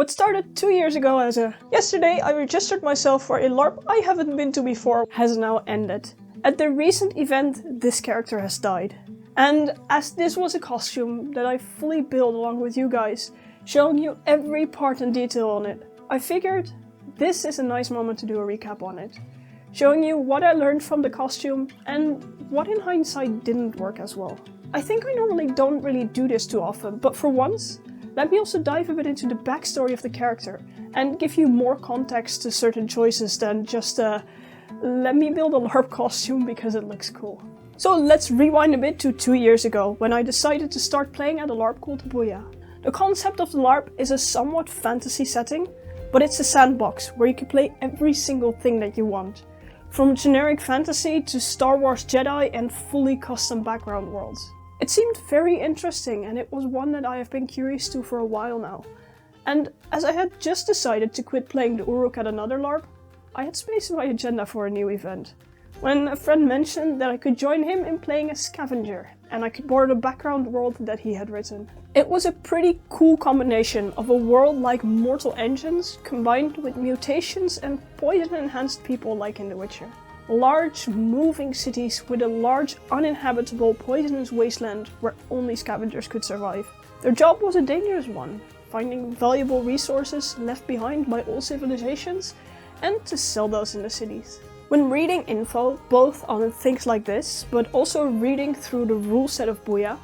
What started 2 years ago as a "yesterday I registered myself for a LARP I haven't been to before" has now ended. At the recent event, this character has died. And as this was a costume that I fully built along with you guys, showing you every part and detail on it, I figured this is a nice moment to do a recap on it. Showing you what I learned from the costume and what in hindsight didn't work as well. I think I normally don't really do this too often, but for once, let me also dive a bit into the backstory of the character and give you more context to certain choices than just let me build a LARP costume because it looks cool. So let's rewind a bit to 2 years ago when I decided to start playing at a LARP called Booyah. The concept of the LARP is a somewhat fantasy setting, but it's a sandbox where you can play every single thing that you want. From generic fantasy to Star Wars Jedi and fully custom background worlds. It seemed very interesting and it was one that I have been curious to for a while now. And as I had just decided to quit playing the Uruk at another LARP, I had space in my agenda for a new event. When a friend mentioned that I could join him in playing a scavenger and I could borrow the background world that he had written. It was a pretty cool combination of a world like Mortal Engines combined with mutations and poison enhanced people like in The Witcher. Large, moving cities with a large, uninhabitable, poisonous wasteland where only scavengers could survive. Their job was a dangerous one, finding valuable resources left behind by all civilizations and to sell those in the cities. When reading info, both on things like this, but also reading through the rule set of Booyah,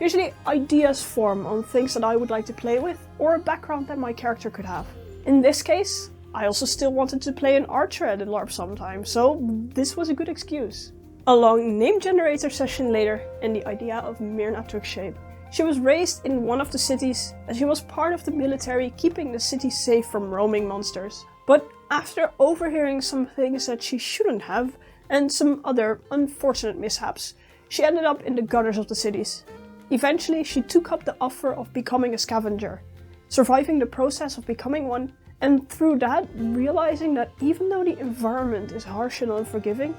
usually ideas form on things that I would like to play with or a background that my character could have. In this case, I also still wanted to play an archer at a LARP sometime, so this was a good excuse. A long name generator session later, and the idea of Myrna took shape. She was raised in one of the cities, and she was part of the military keeping the city safe from roaming monsters. But after overhearing some things that she shouldn't have, and some other unfortunate mishaps, she ended up in the gutters of the cities. Eventually, she took up the offer of becoming a scavenger, surviving the process of becoming one, and through that, realizing that even though the environment is harsh and unforgiving,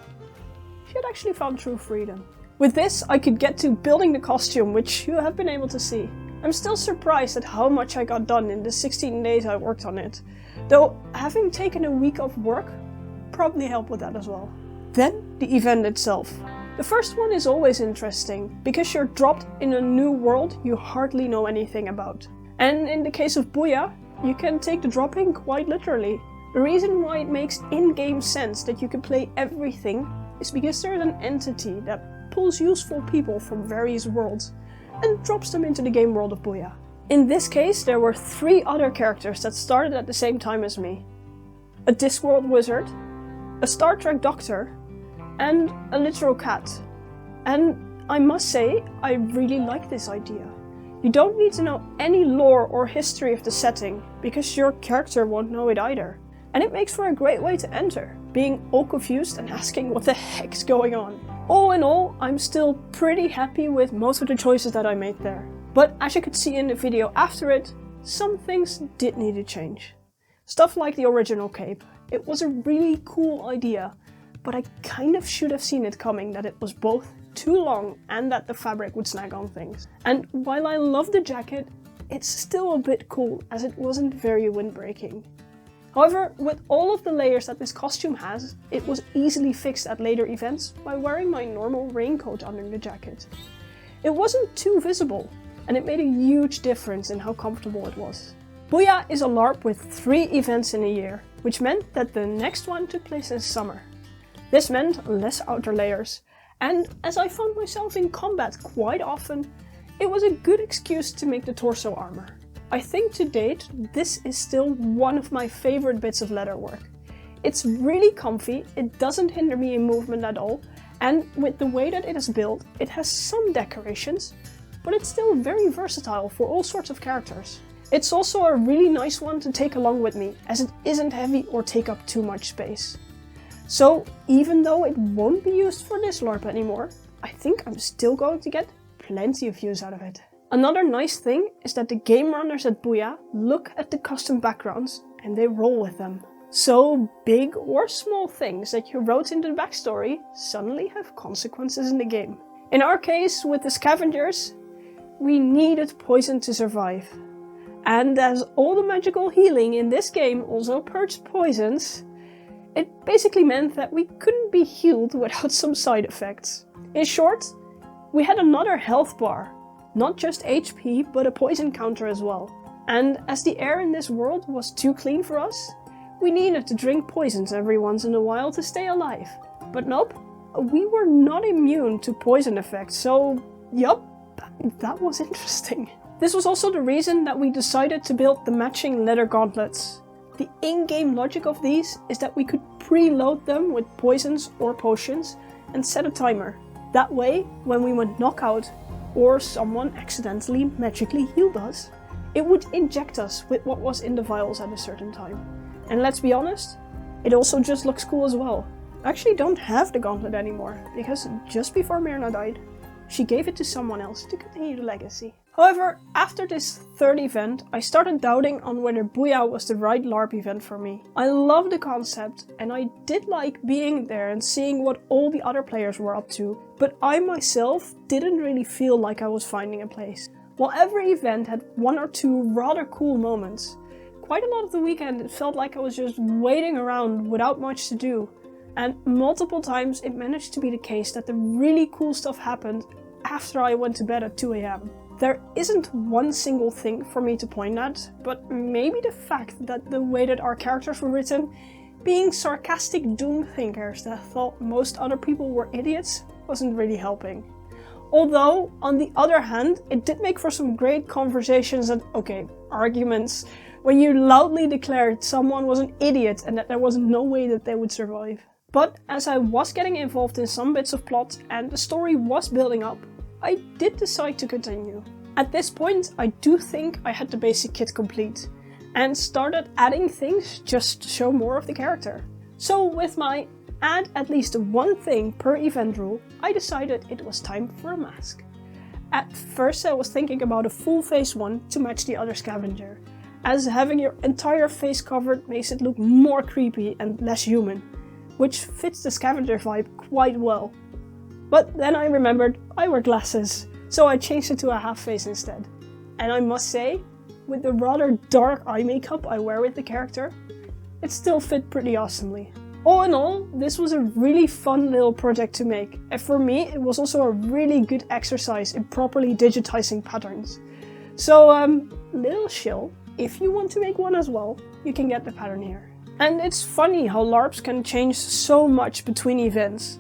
she had actually found true freedom. With this, I could get to building the costume, which you have been able to see. I'm still surprised at how much I got done in the 16 days I worked on it, though having taken a week of work probably helped with that as well. Then, the event itself. The first one is always interesting, because you're dropped in a new world you hardly know anything about. And in the case of Booyah, you can take the dropping quite literally. The reason why it makes in-game sense that you can play everything is because there's an entity that pulls useful people from various worlds and drops them into the game world of Booyah. In this case, there were 3 other characters that started at the same time as me. A Discworld wizard, a Star Trek doctor, and a literal cat. And I must say, I really like this idea. You don't need to know any lore or history of the setting, because your character won't know it either. And it makes for a great way to enter, being all confused and asking what the heck's going on. All in all, I'm still pretty happy with most of the choices that I made there. But as you could see in the video after it, some things did need to change. Stuff like the original cape. It was a really cool idea, but I kind of should have seen it coming that it was both too long and that the fabric would snag on things. And while I love the jacket, it's still a bit cool as it wasn't very windbreaking. However, with all of the layers that this costume has, it was easily fixed at later events by wearing my normal raincoat under the jacket. It wasn't too visible, and it made a huge difference in how comfortable it was. Booyah is a LARP with 3 events in a year, which meant that the next one took place in summer. This meant less outer layers, and as I found myself in combat quite often, it was a good excuse to make the torso armor. I think to date, this is still one of my favorite bits of leatherwork. It's really comfy, it doesn't hinder me in movement at all, and with the way that it is built, it has some decorations, but it's still very versatile for all sorts of characters. It's also a really nice one to take along with me, as it isn't heavy or take up too much space. So even though it won't be used for this LARP anymore, I think I'm still going to get plenty of use out of it. Another nice thing is that the game runners at Booyah look at the custom backgrounds and they roll with them. So big or small things that you wrote in the backstory suddenly have consequences in the game. In our case, with the scavengers, we needed poison to survive. And as all the magical healing in this game also purged poisons, it basically meant that we couldn't be healed without some side effects. In short, we had another health bar, not just HP, but a poison counter as well. And as the air in this world was too clean for us, we needed to drink poisons every once in a while to stay alive. But nope, we were not immune to poison effects, so yup, that was interesting. This was also the reason that we decided to build the matching leather gauntlets. The in-game logic of these is that we could preload them with poisons or potions and set a timer. That way, when we went knockout or someone accidentally magically healed us, it would inject us with what was in the vials at a certain time. And let's be honest, it also just looks cool as well. I actually don't have the gauntlet anymore, because just before Myrna died, she gave it to someone else to continue the legacy. However, after this third event, I started doubting on whether Booyah was the right LARP event for me. I love the concept, and I did like being there and seeing what all the other players were up to, but I myself didn't really feel like I was finding a place. While every event had one or two rather cool moments, quite a lot of the weekend it felt like I was just waiting around without much to do. And multiple times it managed to be the case that the really cool stuff happened after I went to bed at 2 AM. There isn't one single thing for me to point at, but maybe the fact that the way that our characters were written, being sarcastic doom thinkers that thought most other people were idiots, wasn't really helping. Although, on the other hand, it did make for some great conversations and, arguments, when you loudly declared someone was an idiot and that there was no way that they would survive. But as I was getting involved in some bits of plot and the story was building up, I did decide to continue. At this point, I do think I had the basic kit complete, and started adding things just to show more of the character. So with my add at least one thing per event rule, I decided it was time for a mask. At first I was thinking about a full face one to match the other scavenger, as having your entire face covered makes it look more creepy and less human, which fits the scavenger vibe quite well. But then I remembered I wear glasses, so I changed it to a half face instead. And I must say, with the rather dark eye makeup I wear with the character, it still fit pretty awesomely. All in all, this was a really fun little project to make, and for me it was also a really good exercise in properly digitizing patterns. So, little shill, if you want to make one as well, you can get the pattern here. And it's funny how LARPs can change so much between events,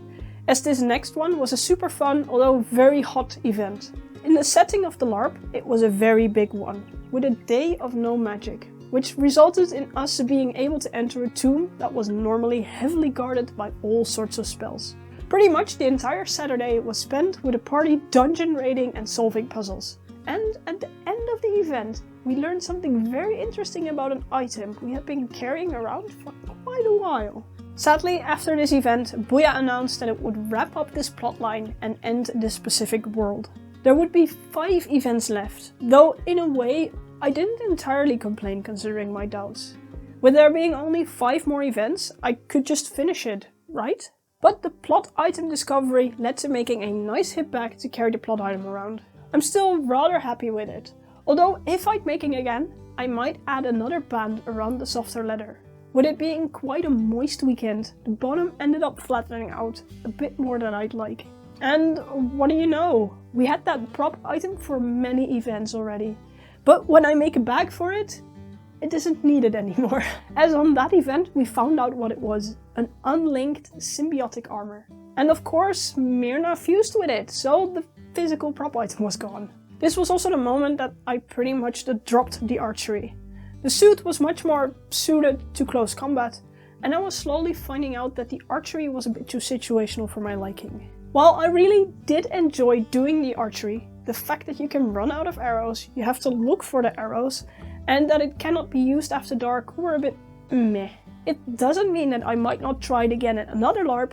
as this next one was a super fun, although very hot event. In the setting of the LARP, it was a very big one, with a day of no magic, which resulted in us being able to enter a tomb that was normally heavily guarded by all sorts of spells. Pretty much the entire Saturday was spent with a party dungeon raiding and solving puzzles. And at the end of the event, we learned something very interesting about an item we had been carrying around for quite a while. Sadly, after this event, Booyah announced that it would wrap up this plotline and end this specific world. There would be 5 events left, though in a way, I didn't entirely complain considering my doubts. With there being only 5 more events, I could just finish it, right? But the plot item discovery led to making a nice hit back to carry the plot item around. I'm still rather happy with it, although if I'd making again, I might add another band around the softer leather. With it being quite a moist weekend, the bottom ended up flattening out a bit more than I'd like. And what do you know, we had that prop item for many events already. But when I make a bag for it, it isn't needed anymore. As on that event we found out what it was, an unlinked symbiotic armor. And of course Myrna fused with it, so the physical prop item was gone. This was also the moment that I pretty much dropped the archery. The suit was much more suited to close combat, and I was slowly finding out that the archery was a bit too situational for my liking. While I really did enjoy doing the archery, the fact that you can run out of arrows, you have to look for the arrows, and that it cannot be used after dark were a bit meh. It doesn't mean that I might not try it again at another LARP.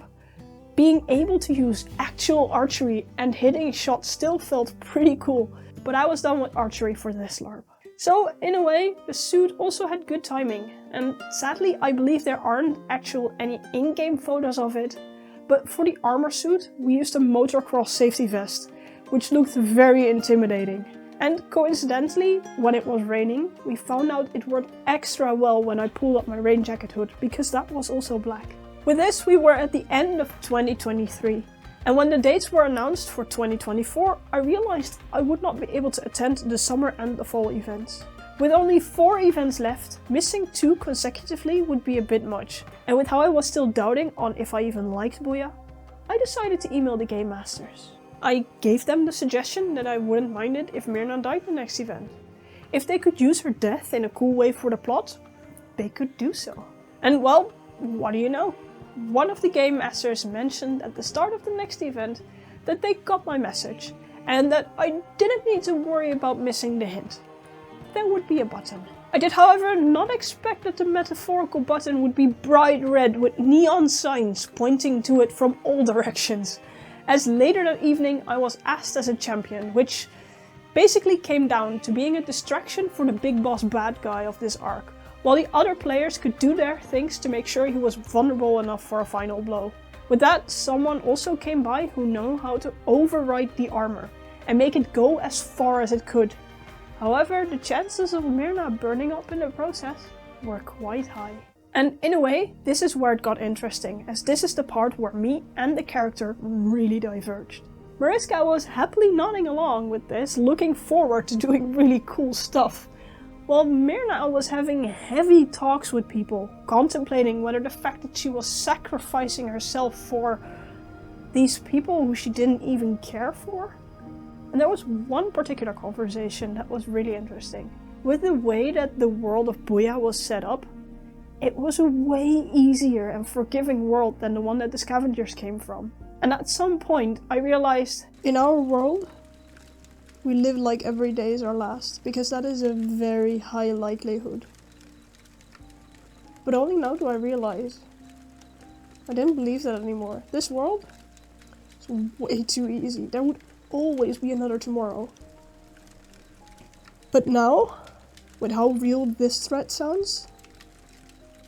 Being able to use actual archery and hitting shots still felt pretty cool, but I was done with archery for this LARP. So in a way, the suit also had good timing, and sadly I believe there aren't actual any in-game photos of it, but for the armor suit we used a motocross safety vest, which looked very intimidating. And coincidentally, when it was raining, we found out it worked extra well when I pulled up my rain jacket hood, because that was also black. With this, we were at the end of 2023. And when the dates were announced for 2024, I realized I would not be able to attend the summer and the fall events. With only 4 events left, missing 2 consecutively would be a bit much. And with how I was still doubting on if I even liked Booyah, I decided to email the Game Masters. I gave them the suggestion that I wouldn't mind it if Myrna died the next event. If they could use her death in a cool way for the plot, they could do so. And well, what do you know? One of the Game Masters mentioned at the start of the next event that they got my message and that I didn't need to worry about missing the hint. There would be a button. I did, however, not expect that the metaphorical button would be bright red with neon signs pointing to it from all directions, as later that evening I was asked as a champion, which basically came down to being a distraction for the big boss bad guy of this arc, while the other players could do their things to make sure he was vulnerable enough for a final blow. With that, someone also came by who knew how to override the armor and make it go as far as it could. However, the chances of Myrna burning up in the process were quite high. And in a way, this is where it got interesting, as this is the part where me and the character really diverged. Mariska was happily nodding along with this, looking forward to doing really cool stuff, while Myrna was having heavy talks with people, contemplating whether the fact that she was sacrificing herself for these people who she didn't even care for. And there was one particular conversation that was really interesting. With the way that the world of Booyah was set up, it was a way easier and forgiving world than the one that the scavengers came from. And at some point I realized, in our world, we live like every day is our last, because that is a very high likelihood. But only now do I realize, I didn't believe that anymore. This world is way too easy. There would always be another tomorrow. But now, with how real this threat sounds,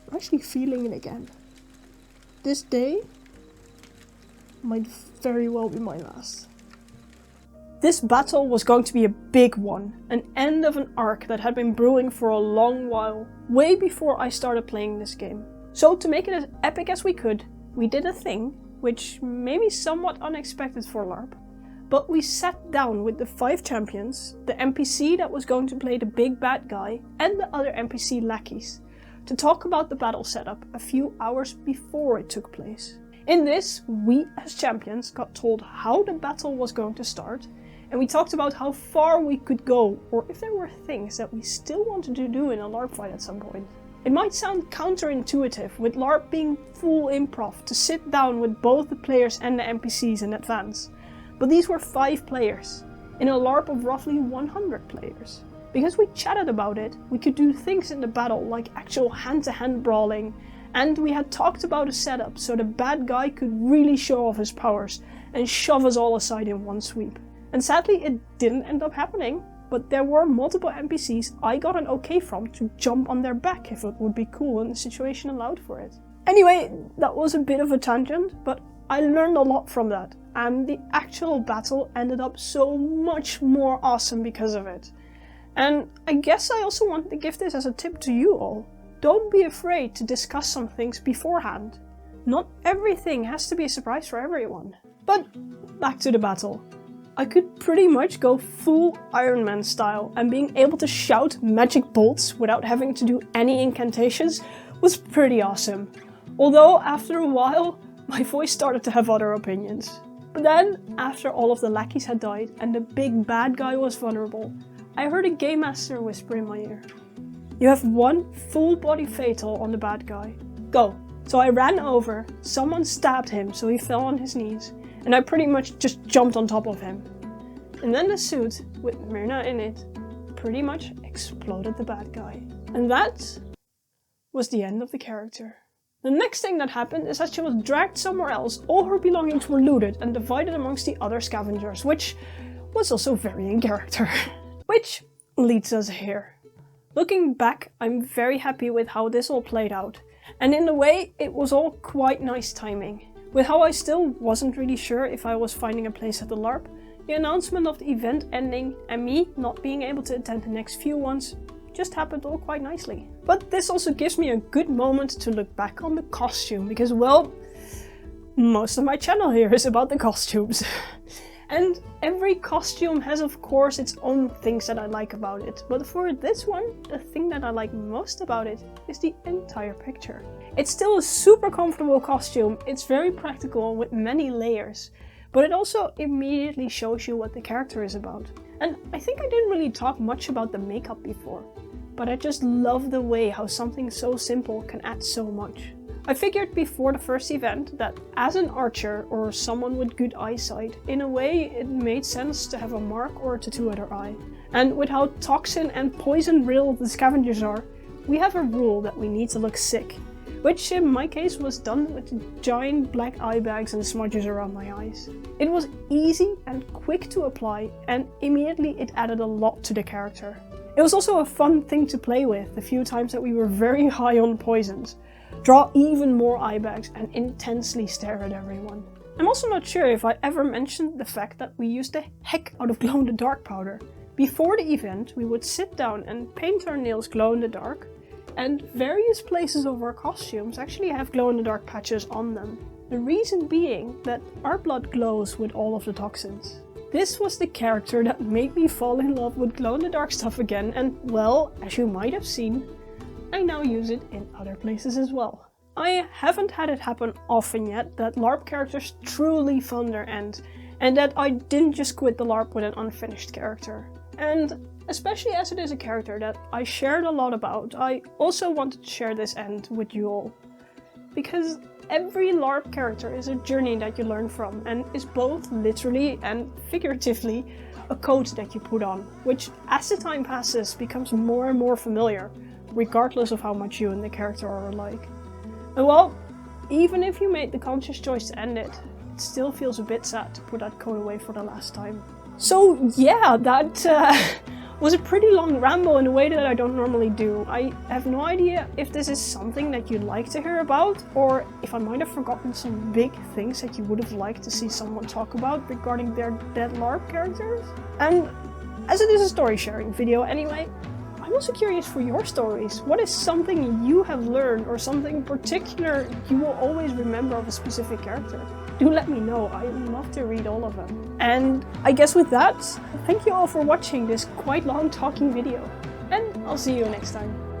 I'm actually feeling it again. This day might very well be my last. This battle was going to be a big one, an end of an arc that had been brewing for a long while, way before I started playing this game. So to make it as epic as we could, we did a thing, which may be somewhat unexpected for Larp, but we sat down with the 5 champions, the NPC that was going to play the big bad guy, and the other NPC lackeys, to talk about the battle setup a few hours before it took place. In this, we as champions got told how the battle was going to start, and we talked about how far we could go, or if there were things that we still wanted to do in a LARP fight at some point. It might sound counterintuitive, with LARP being full improv, to sit down with both the players and the NPCs in advance, but these were 5 players, in a LARP of roughly 100 players. Because we chatted about it, we could do things in the battle like actual hand-to-hand brawling, and we had talked about a setup so the bad guy could really show off his powers and shove us all aside in one sweep. And sadly it didn't end up happening, but there were multiple NPCs I got an okay from to jump on their back if it would be cool and the situation allowed for it. Anyway, that was a bit of a tangent, but I learned a lot from that, and the actual battle ended up so much more awesome because of it. And I guess I also want to give this as a tip to you all. Don't be afraid to discuss some things beforehand. Not everything has to be a surprise for everyone. But back to the battle. I could pretty much go full Iron Man style, and being able to shout magic bolts without having to do any incantations was pretty awesome. Although after a while, my voice started to have other opinions. But then, after all of the lackeys had died and the big bad guy was vulnerable, I heard a Game Master whisper in my ear. You have 1 full body fatal on the bad guy. Go. So I ran over, someone stabbed him so he fell on his knees, and I pretty much just jumped on top of him. And then the suit, with Myrna in it, pretty much exploded the bad guy. And that was the end of the character. The next thing that happened is that she was dragged somewhere else, all her belongings were looted and divided amongst the other scavengers, which was also very in character. Which leads us here. Looking back, I'm very happy with how this all played out, and in a way it was all quite nice timing. With how I still wasn't really sure if I was finding a place at the LARP, The announcement of the event ending and me not being able to attend the next few ones just happened all quite nicely. But this also gives me a good moment to look back on the costume because, well, most of my channel here is about the costumes. And every costume has of course its own things that I like about it, but for this one, the thing that I like most about it is the entire picture. It's still a super comfortable costume, it's very practical with many layers, but it also immediately shows you what the character is about. And I think I didn't really talk much about the makeup before, but I just love the way how something so simple can add so much. I figured before the first event that as an archer or someone with good eyesight, in a way it made sense to have a mark or a tattoo at our eye. And with how toxin and poison riddled the scavengers are, we have a rule that we need to look sick, which in my case was done with giant black eye bags and smudges around my eyes. It was easy and quick to apply, and immediately it added a lot to the character. It was also a fun thing to play with the few times that we were very high on poisons. Draw even more eye bags and intensely stare at everyone. I'm also not sure if I ever mentioned the fact that we used the heck out of glow-in-the-dark powder. Before the event, we would sit down and paint our nails glow-in-the-dark, and various places of our costumes actually have glow-in-the-dark patches on them. The reason being that our blood glows with all of the toxins. This was the character that made me fall in love with glow-in-the-dark stuff again, and well, as you might have seen, I now use it in other places as well. I haven't had it happen often yet that LARP characters truly found their end, and that I didn't just quit the LARP with an unfinished character. And especially as it is a character that I shared a lot about, I also wanted to share this end with you all. Because every LARP character is a journey that you learn from, and is both literally and figuratively a coat that you put on, which as the time passes becomes more and more familiar, regardless of how much you and the character are alike. And well, even if you made the conscious choice to end it, it still feels a bit sad to put that coat away for the last time. So yeah, that was a pretty long ramble in a way that I don't normally do. I have no idea if this is something that you'd like to hear about, or if I might have forgotten some big things that you would have liked to see someone talk about regarding their dead LARP characters. And as it is a story sharing video anyway, I'm also curious for your stories. What is something you have learned or something particular you will always remember of a specific character? Do let me know, I love to read all of them. And I guess with that, thank you all for watching this quite long talking video, and I'll see you next time.